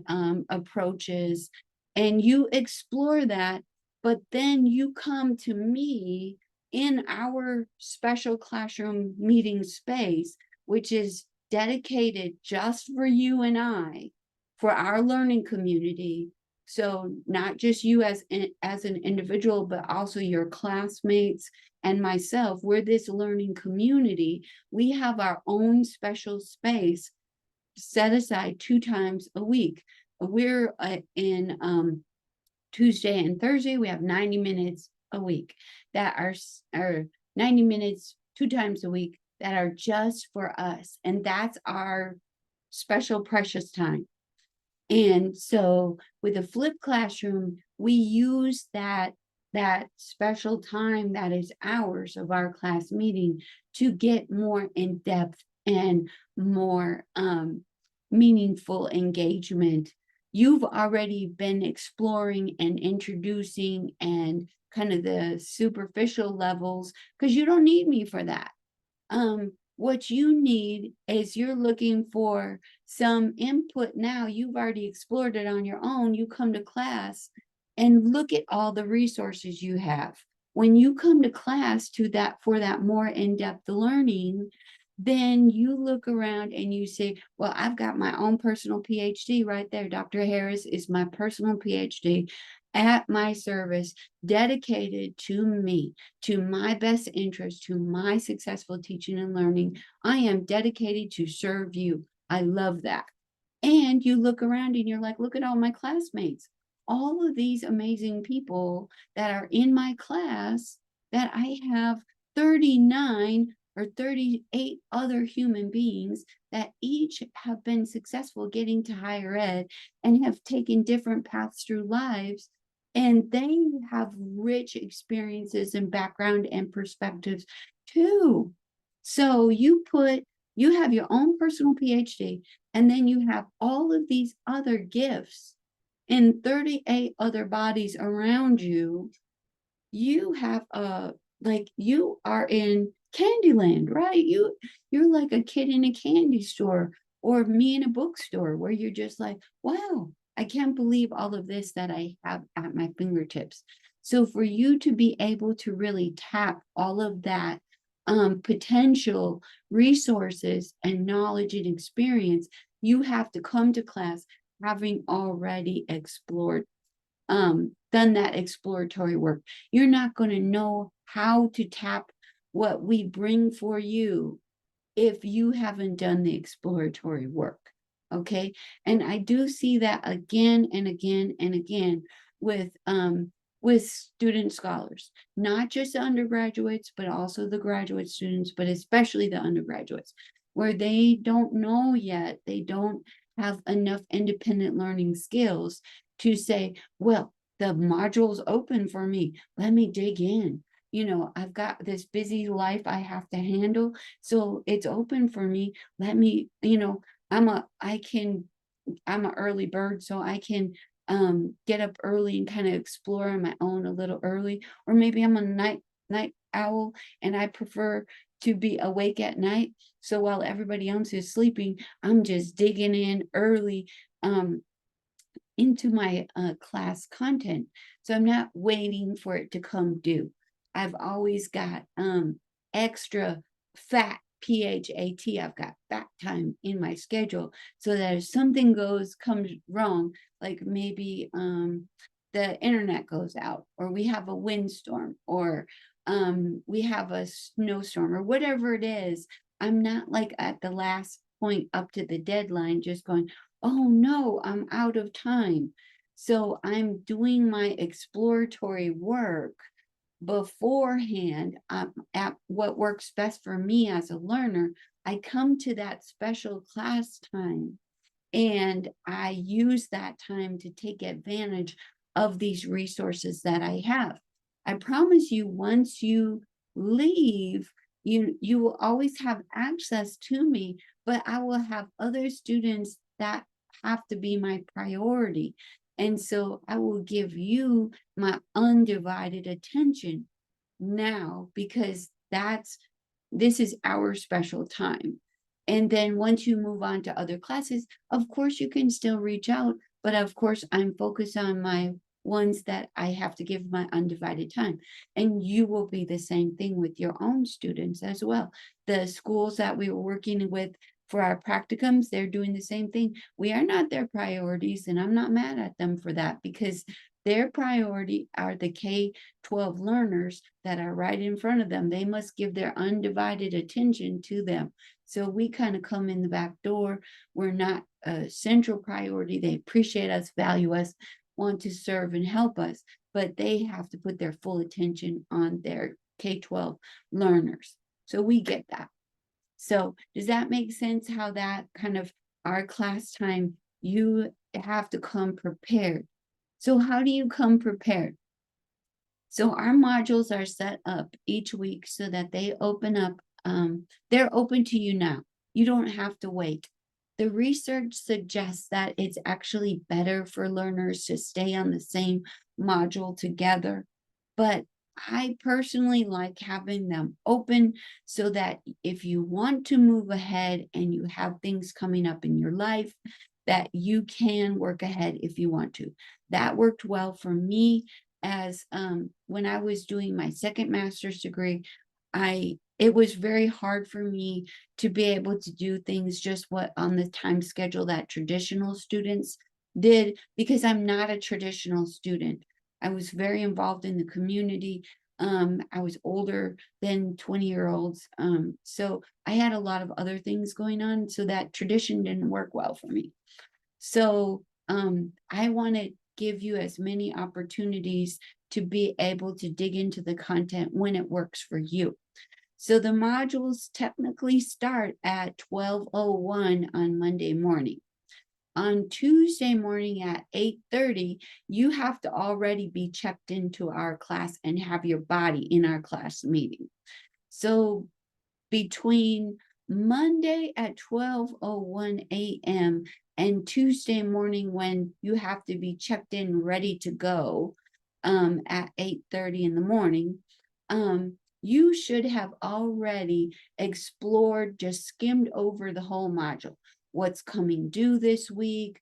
Speaker 1: approaches, and you explore that. But then you come to me in our special classroom meeting space, which is dedicated just for you and I, for our learning community. So not just you as an individual, but also your classmates and myself. We're this learning community. We have our own special space set aside 2 times a week. We're in Tuesday and Thursday, we have 90 minutes a week that are 90 minutes 2 times a week that are just for us. And that's our special precious time. And so with a flipped classroom, we use that special time that is hours of our class meeting to get more in depth and more meaningful engagement. You've already been exploring and introducing and kind of the superficial levels because you don't need me for that. What you need is you're looking for some input now. You've already explored it on your own. You come to class and look at all the resources you have. When you come to class to that for that more in-depth learning, then you look around and you say, well, I've got my own personal PhD right there. Dr. Harris is my personal PhD at my service, dedicated to me, to my best interest, to my successful teaching and learning. I am dedicated to serve you. I love that. And you look around and you're like, look at all my classmates, all of these amazing people that are in my class that I have 39 or 38 other human beings that each have been successful getting to higher ed and have taken different paths through lives. And they have rich experiences and background and perspectives too. So you have your own personal PhD, and then you have all of these other gifts in 38 other bodies around you. You have like you are in Candyland, right? You're like a kid in a candy store or me in a bookstore where you're just like, wow, I can't believe all of this that I have at my fingertips. So for you to be able to really tap all of that potential resources and knowledge and experience, you have to come to class having already explored, done that exploratory work. You're not going to know how to tap what we bring for you if you haven't done the exploratory work. Okay. And I do see that again and again and again with student scholars, not just the undergraduates, but also the graduate students, but especially the undergraduates, where they don't know yet, they don't have enough independent learning skills to say, well, the module's open for me. Let me dig in. I've got this busy life I have to handle, so it's open for me. Let me, I'm an early bird, so I can get up early and kind of explore on my own a little early. Or maybe I'm a night owl and I prefer to be awake at night. So while everybody else is sleeping, I'm just digging in early into my class content. So I'm not waiting for it to come due. I've always got extra fat PHAT. I've got fat time in my schedule so that if something comes wrong, like maybe the internet goes out, or we have a windstorm, or we have a snowstorm, or whatever it is, I'm not like at the last point up to the deadline just going, oh no, I'm out of time. So I'm doing my exploratory work beforehand at what works best for me as a learner. I come to that special class time and I use that time to take advantage of these resources that I have. I promise you, once you leave, you will always have access to me, but I will have other students that have to be my priority. And so I will give you my undivided attention now, because this is our special time. And then once you move on to other classes, of course you can still reach out, but of course I'm focused on my ones that I have to give my undivided time. And you will be the same thing with your own students as well. The schools that we were working with for our practicums, they're doing the same thing. We are not their priorities, and I'm not mad at them for that, because their priority are the K-12 learners that are right in front of them. They must give their undivided attention to them. So we kind of come in the back door. We're not a central priority. They appreciate us, value us, want to serve and help us, but they have to put their full attention on their K-12 learners. So we get that. So does that make sense how that kind of our class time, you have to come prepared. So how do you come prepared? So our modules are set up each week so that they open up, they're open to you now. You don't have to wait. The research suggests that it's actually better for learners to stay on the same module together. But I personally like having them open so that if you want to move ahead and you have things coming up in your life, that you can work ahead if you want to. That worked well for me as when I was doing my second master's degree. It was very hard for me to be able to do things just what on the time schedule that traditional students did, because I'm not a traditional student. I was very involved in the community. I was older than 20-year-olds. So I had a lot of other things going on, so that tradition didn't work well for me. So I want to give you as many opportunities to be able to dig into the content when it works for you. So the modules technically start at 12:01 on Monday morning. On Tuesday morning at 8:30, you have to already be checked into our class and have your body in our class meeting. So between Monday at 12:01 a.m. and Tuesday morning when you have to be checked in, ready to go at 8:30 in the morning, you should have already explored, just skimmed over the whole module. What's coming due this week?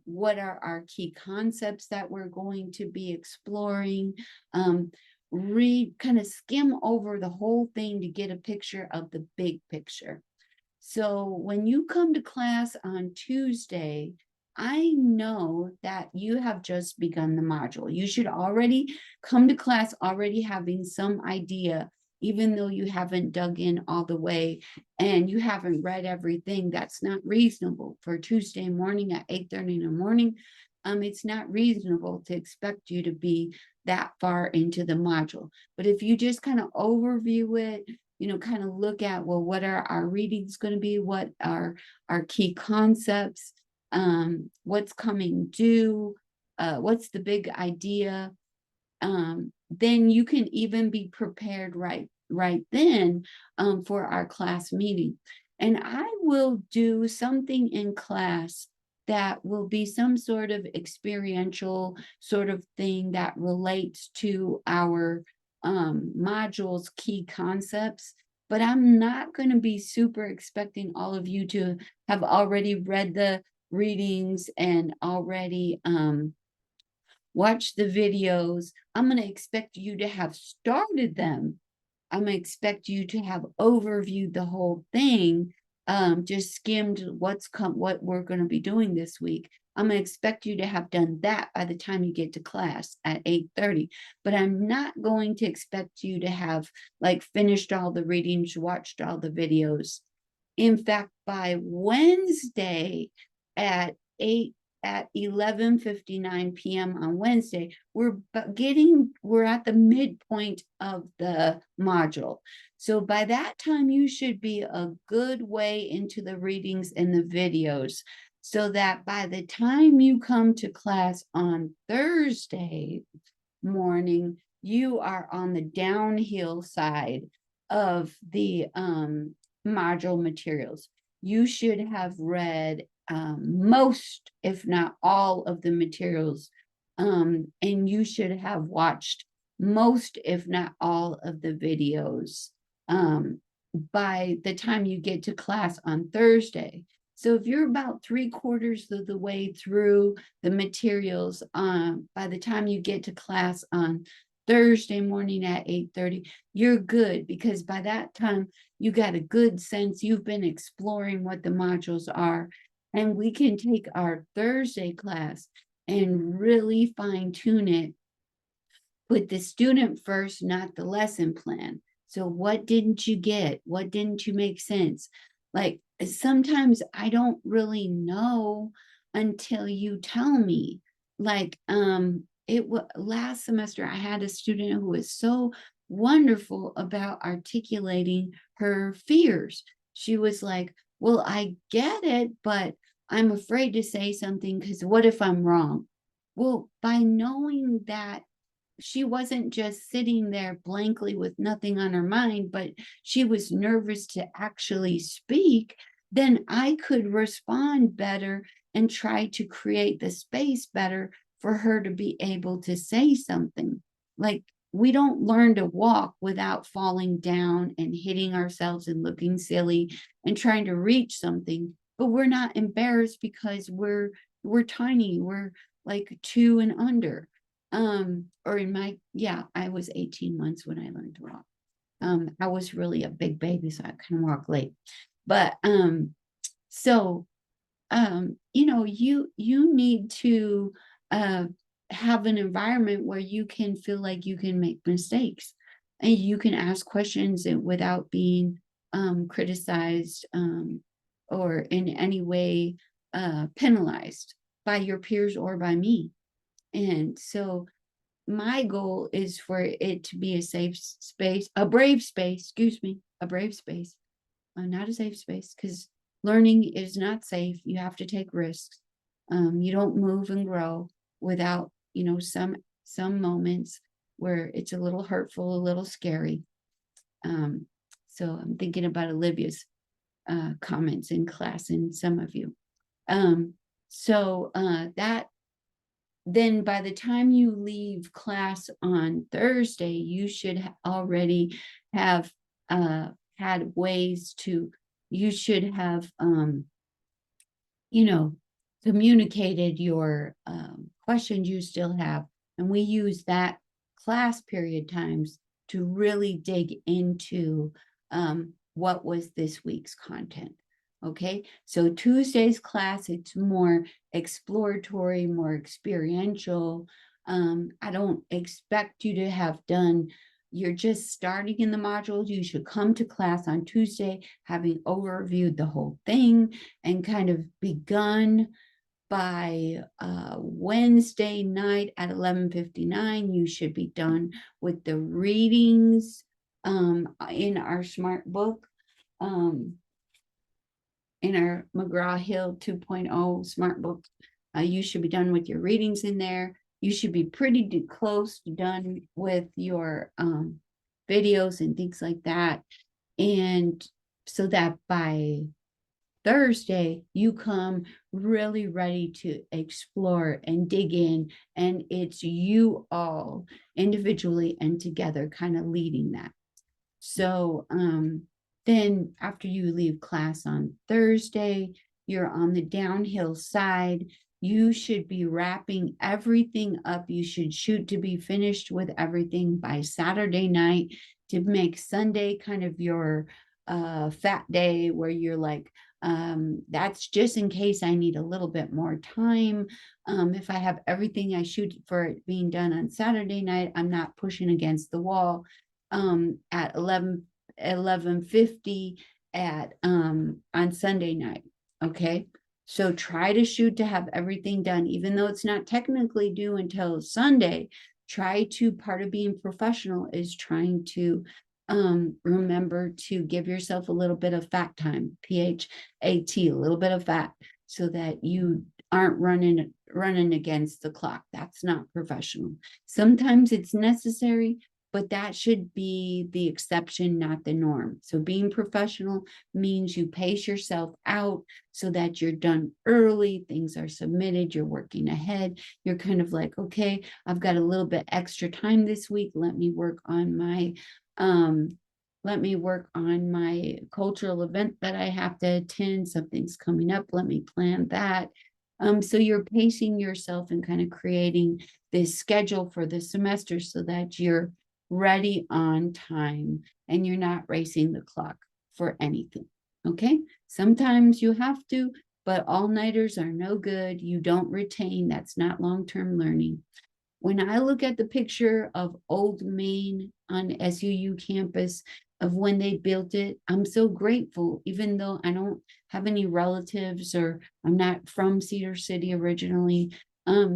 Speaker 1: What are our key concepts that we're going to be exploring? Read, kind of skim over the whole thing to get a picture of the big picture. So when you come to class on Tuesday, I know that you have just begun the module. You should already come to class already having some idea, even though you haven't dug in all the way and you haven't read everything. That's not reasonable for Tuesday morning at 8:30 in the morning. It's not reasonable to expect you to be that far into the module. But if you just kind of overview it, kind of look at, well, what are our readings going to be? What are our key concepts? What's coming due? What's the big idea? Then you can even be prepared right then for our class meeting. And I will do something in class that will be some sort of experiential sort of thing that relates to our modules, key concepts. But I'm not going to be super expecting all of you to have already read the readings and already watch the videos. I'm going to expect you to have started them. I'm going to expect you to have overviewed the whole thing, just skimmed what we're going to be doing this week. I'm going to expect you to have done that by the time you get to class at 8:30. But I'm not going to expect you to have finished all the readings, watched all the videos. In fact, by Wednesday at 11:59 p.m. on Wednesday, we're at the midpoint of the module. So by that time, you should be a good way into the readings and the videos, so that by the time you come to class on Thursday morning, you are on the downhill side of the module materials. You should have read most, if not all, of the materials, and you should have watched most, if not all, of the videos by the time you get to class on Thursday. So if you're about 3/4 of the way through the materials by the time you get to class on Thursday morning at 8:30, you're good, because by that time you got a good sense. You've been exploring what the modules are, and we can take our Thursday class and really fine tune it. Put the student first, not the lesson plan. So what didn't you get? What didn't you make sense? Like sometimes I don't really know until you tell me. Like it was last semester I had a student who was so wonderful about articulating her fears. She was like, well, I get it, but I'm afraid to say something because what if I'm wrong? Well, by knowing that she wasn't just sitting there blankly with nothing on her mind, but she was nervous to actually speak, then I could respond better and try to create the space better for her to be able to say something. Like, we don't learn to walk without falling down and hitting ourselves and looking silly and trying to reach something, but we're not embarrassed because we're tiny, we're like 2 and under. Or in my, yeah, I was 18 months when I learned to walk. I was really a big baby, so I couldn't walk late. But so you need to uh have an environment where you can feel like you can make mistakes and you can ask questions without being criticized or in any way penalized by your peers or by me. And so my goal is for it to be a safe space, a brave space, excuse me, a brave space, not a safe space, because learning is not safe. You have to take risks. You don't move and grow without, some moments where it's a little hurtful, a little scary. Um, so I'm thinking about Olivia's comments in class and some of you. That then by the time you leave class on Thursday, you should already have had ways to, you should have, you know, communicated your questions you still have. And we use that class period times to really dig into what was this week's content. Okay, so Tuesday's class, it's more exploratory, more experiential. I don't expect you to have done, you're just starting in the modules. You should come to class on Tuesday having overviewed the whole thing and kind of begun by Wednesday night at 11:59. You should be done with the readings in our smart book. In our McGraw-Hill 2.0 smart book. You should be done with your readings in there. You should be pretty close to done with your videos and things like that. And so that by Thursday, you come really ready to explore and dig in. And it's you all individually and together kind of leading that. So then after you leave class on Thursday, you're on the downhill side. You should be wrapping everything up. You should shoot to be finished with everything by Saturday night to make Sunday kind of your fat day where you're like, that's just in case I need a little bit more time. If I have everything I shoot for it being done on Saturday night, I'm not pushing against the wall at 11:50 at on Sunday night. Okay, so try to shoot to have everything done, even though it's not technically due until Sunday. Try to, part of being professional is trying to remember to give yourself a little bit of fat time, PHAT, a little bit of fat, so that you aren't running against the clock. That's not professional. Sometimes it's necessary, but that should be the exception, not the norm. So being professional means you pace yourself out so that you're done early, things are submitted, you're working ahead. You're kind of like, okay, I've got a little bit extra time this week. Let me work on my cultural event that I have to attend. Something's coming up. Let me plan that. So you're pacing yourself and kind of creating this schedule for the semester so that you're ready on time and you're not racing the clock for anything. Okay, sometimes you have to, but all-nighters are no good. You don't retain. That's not long-term learning. When I look at the picture of Old Main on SUU campus, of when they built it. I'm so grateful, even though I don't have any relatives or I'm not from Cedar City originally.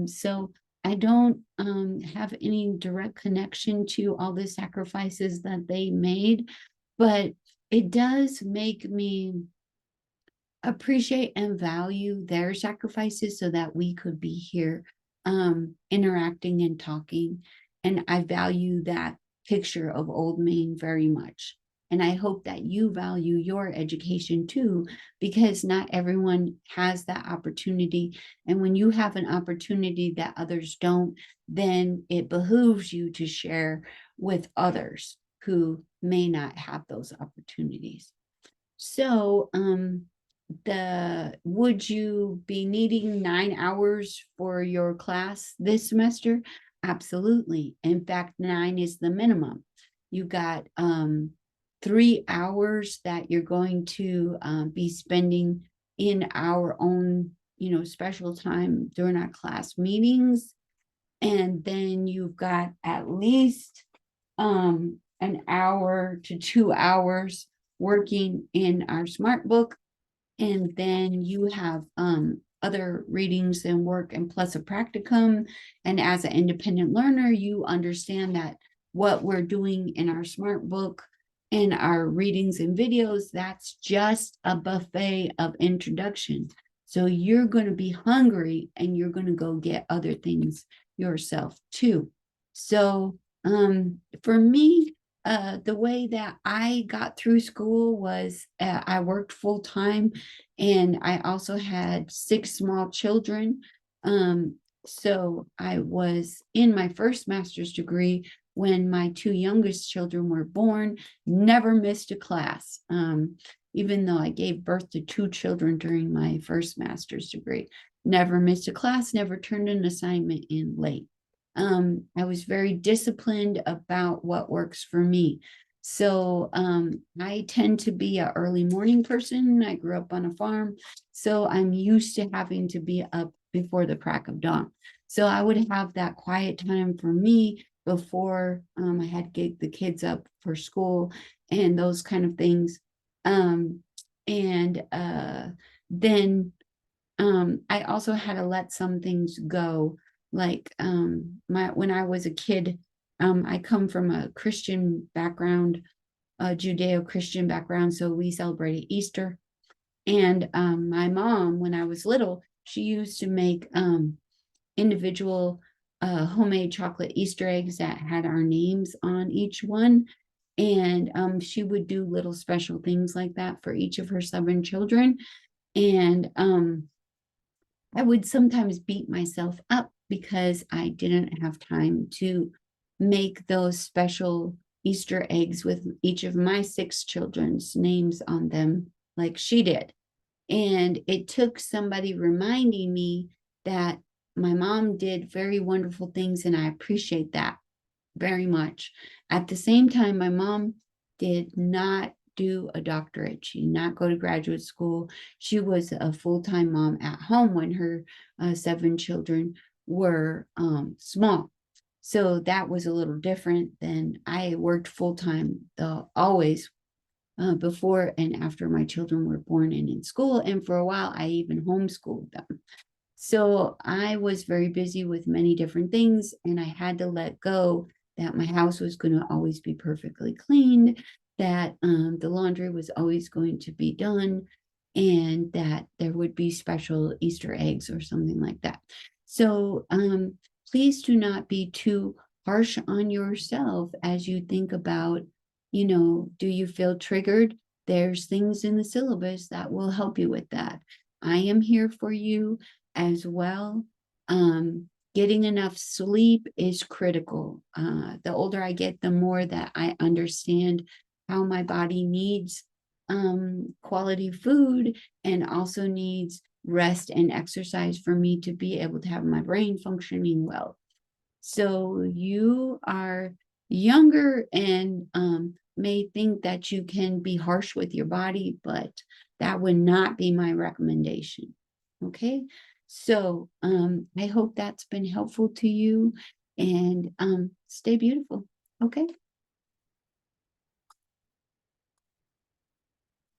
Speaker 1: So I don't have any direct connection to all the sacrifices that they made, but it does make me appreciate and value their sacrifices so that we could be here interacting and talking. And I value that picture of Old Main very much. And I hope that you value your education too, because not everyone has that opportunity. And when you have an opportunity that others don't, then it behooves you to share with others who may not have those opportunities. So, would you be needing 9 hours for your class this semester? Absolutely. In fact, 9 is the minimum. You got 3 hours that you're going to be spending in our own, special time during our class meetings. And then you've got at least an hour to 2 hours working in our smart book, and then you have other readings and work and plus a practicum. And as an independent learner, you understand that what we're doing in our smart book and our readings and videos, that's just a buffet of introduction. So you're going to be hungry and you're going to go get other things yourself too. So for me, the way that I got through school was I worked full time, and I also had 6 small children. Um, so I was in my first master's degree when my 2 youngest children were born, never missed a class. Even though I gave birth to 2 children during my first master's degree, never missed a class, never turned an assignment in late. I was very disciplined about what works for me. So I tend to be an early morning person. I grew up on a farm, so I'm used to having to be up before the crack of dawn. So I would have that quiet time for me before I had to get the kids up for school and those kind of things. And then I also had to let some things go. Like when I was a kid, I come from a Christian background, a Judeo-Christian background, so we celebrated Easter. And my mom, when I was little, she used to make individual homemade chocolate Easter eggs that had our names on each one. And she would do little special things like that for each of her 7 children. And I would sometimes beat myself up because I didn't have time to make those special Easter eggs with each of my 6 children's names on them like she did. And it took somebody reminding me that my mom did very wonderful things, and I appreciate that very much. At the same time, my mom did not do a doctorate. She did not go to graduate school. She was a full-time mom at home when her 7 children were small. So that was a little different than I worked full-time, always before and after my children were born and in school. And for a while, I even homeschooled them. So I was very busy with many different things, and I had to let go that my house was going to always be perfectly cleaned, that the laundry was always going to be done, and that there would be special Easter eggs or something like that. So please do not be too harsh on yourself as you think about, do you feel triggered? There's things in the syllabus that will help you with that. I am here for you as well. Getting enough sleep is critical. The older I get, the more that I understand how my body needs quality food and also needs rest and exercise for me to be able to have my brain functioning well. So you are younger and may think that you can be harsh with your body, but that would not be my recommendation. Okay. So I hope that's been helpful to you, and stay beautiful. Okay.